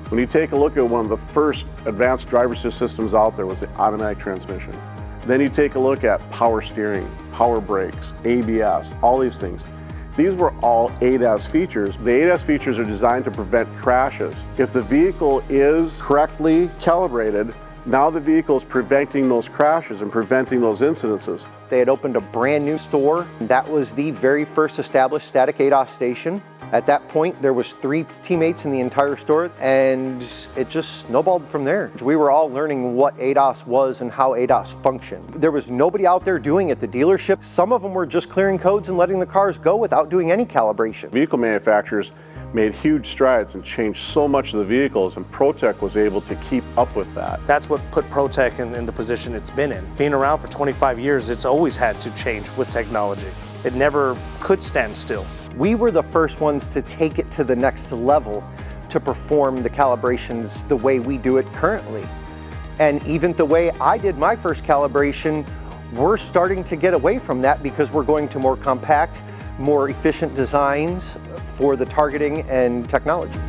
When you take a look at one of the first advanced driver assist systems out there was the automatic transmission. Then you take a look at power steering, power brakes, ABS, all these things. These were all ADAS features. The ADAS features are designed to prevent crashes. If the vehicle is correctly calibrated, now the vehicle is preventing those crashes and preventing those incidences. They had opened a brand new store. That was the very first established static ADAS station. At that point, there was 3 teammates in the entire store, and it just snowballed from there. We were all learning what ADAS was and how ADAS functioned. There was nobody out there doing it at the dealership. Some of them were just clearing codes and letting the cars go without doing any calibration. Vehicle manufacturers made huge strides and changed so much of the vehicles, and ProTech was able to keep up with that. That's what put ProTech in the position it's been in. Being around for 25 years, it's always had to change with technology. It never could stand still. We were the first ones to take it to the next level to perform the calibrations the way we do it currently. And even the way I did my first calibration, we're starting to get away from that because we're going to more compact, more efficient designs for the targeting and technology.